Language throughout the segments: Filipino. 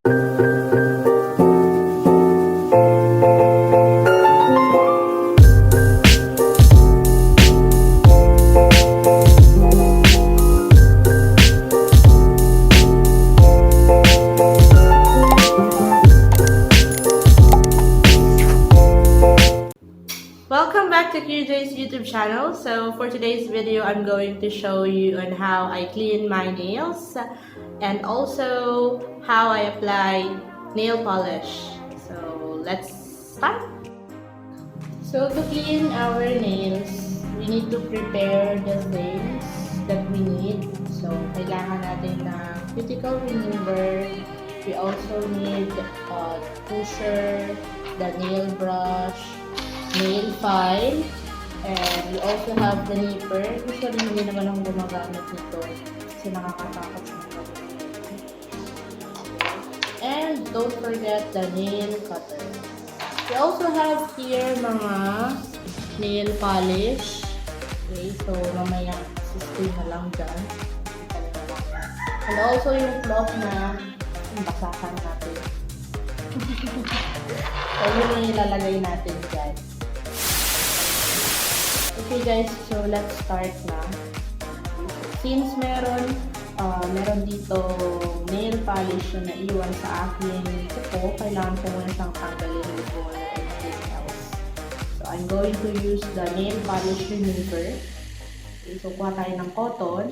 Welcome back to QJ's YouTube channel. So for today's video, I'm going to show you on how I clean my nails and also how I apply nail polish. So let's start. So to clean our nails, we need to prepare the things that we need. So kailangan natin ng cuticle remover. We also need pusher, the nail brush, nail file, and we also have the nipper. Usually hindi naman ako gumagamit nito kasi nakakatakot siya. And don't forget the nail cutter. We also have here mga nail polish. Okay, so mamaya sustain na lang dyan. And also yung cloth na basahan natin. So yun yung ilalagay natin dyan. Okay guys, so let's start na. Since meron dito nail polish na naiwan sa akin kuko, kailangan ko muna siyang tanggalin before anything else. So I'm going to use the nail polish remover. Okay, so kuha tayo ng cotton.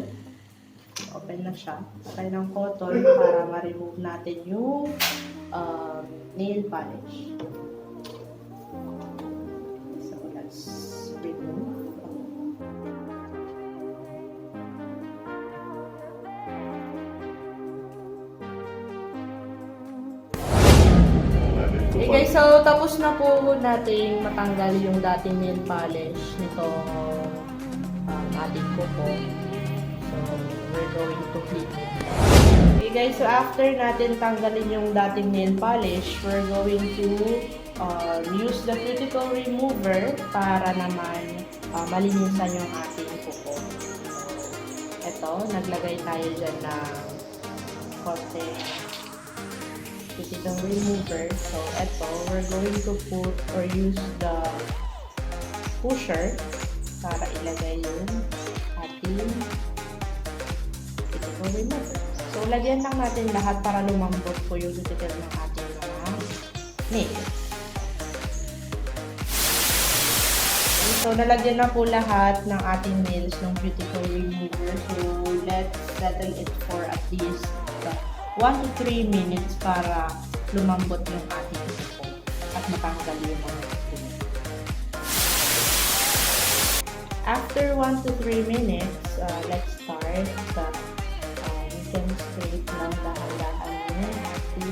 Open na siya. Tayo ng cotton para ma-remove natin yung nail polish. So let's remove. Okay guys, so tapos na po natin matanggal yung dating nail polish nito ating kuko. So we're going to clean it. Okay guys, so after natin tanggalin yung dating nail polish, we're going to use the cuticle remover para naman malinisan yung ating kuko. So eto, naglagay tayo dyan ng konti cuticle remover. So eto, we're going to put or use the pusher para ilagay yung ating cuticle remover. So lagyan lang natin lahat para lumambot po yung cuticle ng ating mga nails. So nalagyan na po lahat ng ating nails ng cuticle remover. So let's settle it for at least 1 to 3 minutes para lumambot yung ating kuko at matanggal yung mga kuko. After 1 to 3 minutes, let's start. We can straight lang dahan-dahan yung ating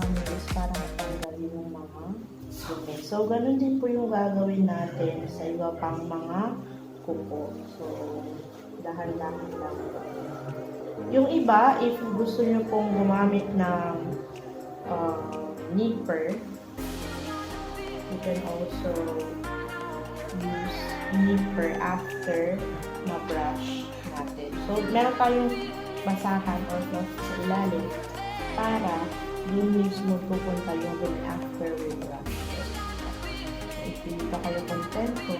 nails para matanggal yung mga kuko. So, ganun din po yung gagawin natin sa iba pang mga kuko. So, dahan-dahan lang. Yung iba, if gusto nyo pong gumamit ng nipper, you can also use nipper after ma-brush natin. So, meron tayong basahan or cloth sa ilalim para dun mismo pupunta yung dun after we brush. If hindi pa kayo kontento,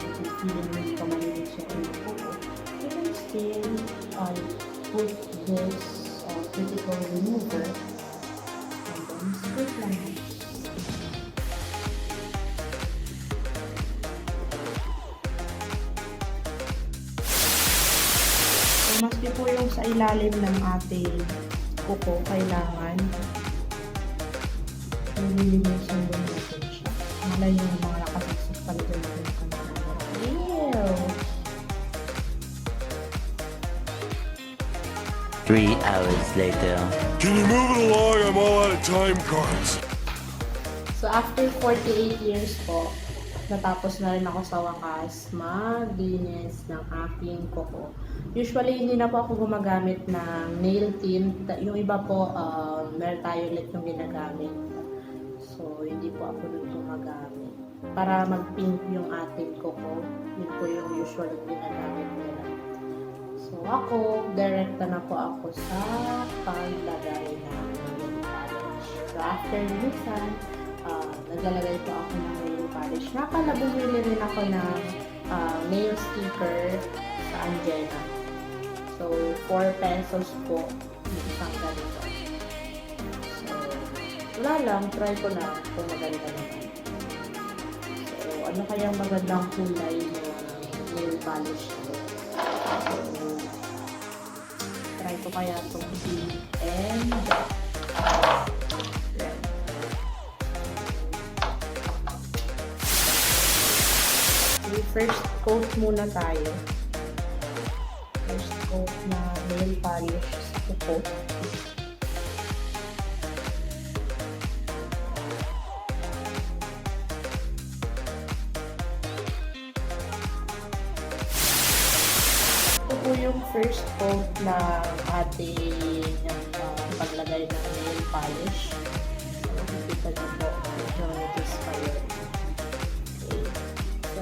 if hindi pa malinis yung kuko, you can still put this cuticle remover and then split lang. So, maski po yung sa ilalim ng ating kuko, kailangan nililinisan din natin siya. Malay yung mga nakasiksik pala din natin ng kanila. Ew! 3 hours later. Can you move it along? I'm all out of time cards. So, after 48 years po, natapos na rin ako sa wakas maglinis ng aking kuko. Usually, hindi na po ako gumagamit ng nail tint. Yung iba po, meron tayo ulit yung ginagamit. So, hindi po ako dun gumagamit. Para mag-pink yung ating kuko, yun po yung usually ginagamit nila. So, ako, direkta na po ako sa paglagay ng after lusan, naglalagay po ako ng nail polish. Nga pala, bumili rin ako ng nail sticker sa Angela. So, 4 pesos po yung isang ganito. So, wala lang, try ko na kung maganda naman. So, ano kayang magandang kulay na nail polish ko? So, try ko kaya itong pink and red. Okay, first coat muna tayo. First coat na nail polish sa kuko. Ito po yung first coat na ating paglagay ng nail polish. So, makikita nyo po, medyo notice pa yun. Okay. So,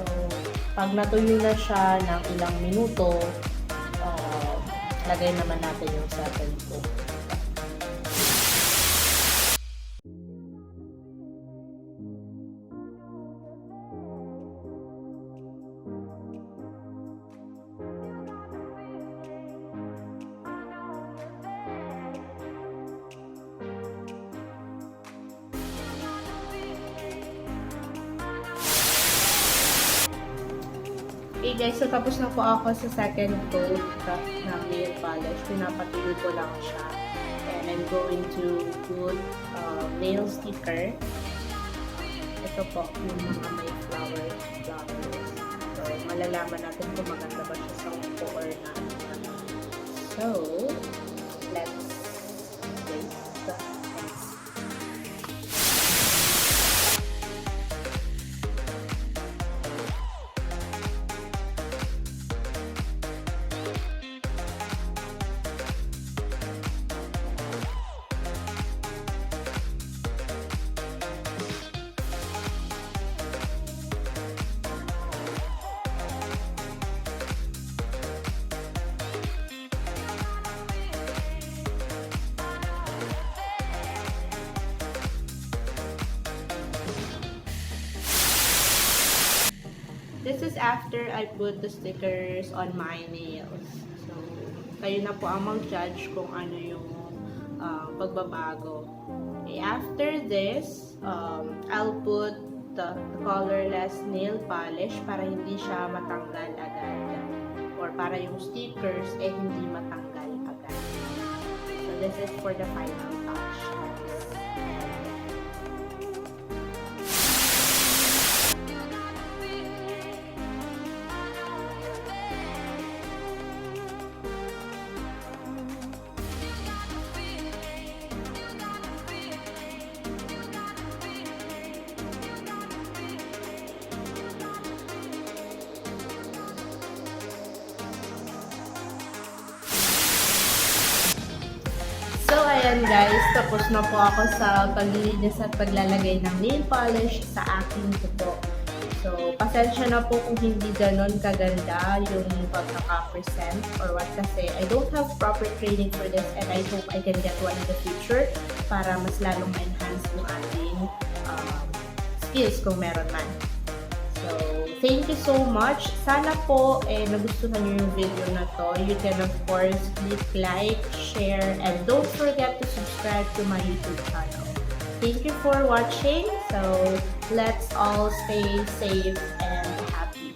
pag natuyo na siya ng ilang minuto, lagay naman natin yung second coat. Okay guys, so tapos na po ako sa second coat ng nail polish. Pinapatuyo ko lang siya. And I'm going to put nail sticker. Ito po yung mga may flowers. So, malalaman natin kung maganda ba siya sa upo or not. So, let's wait. This is after I put the stickers on my nails. So, kayo na po ang mag-judge kung ano yung pagbabago. Okay, after this, I'll put the colorless nail polish para hindi siya matanggal agad. Or para yung stickers hindi matanggal agad. So, this is for the final touch. So, ayan guys, tapos na po ako sa paglilinis at paglalagay ng nail polish sa aking kuko. So, pasensya na po kung hindi ganon kaganda yung pagkaka-present or what kasi I don't have proper training for this and I hope I can get one in the future para mas lalong ma-enhance yung ating skills kung meron man. So, thank you so much. Sana po nagustuhan nyo yung video na to. You can of course click like, share, and don't forget to subscribe to my YouTube channel. Thank you for watching. So, let's all stay safe and happy.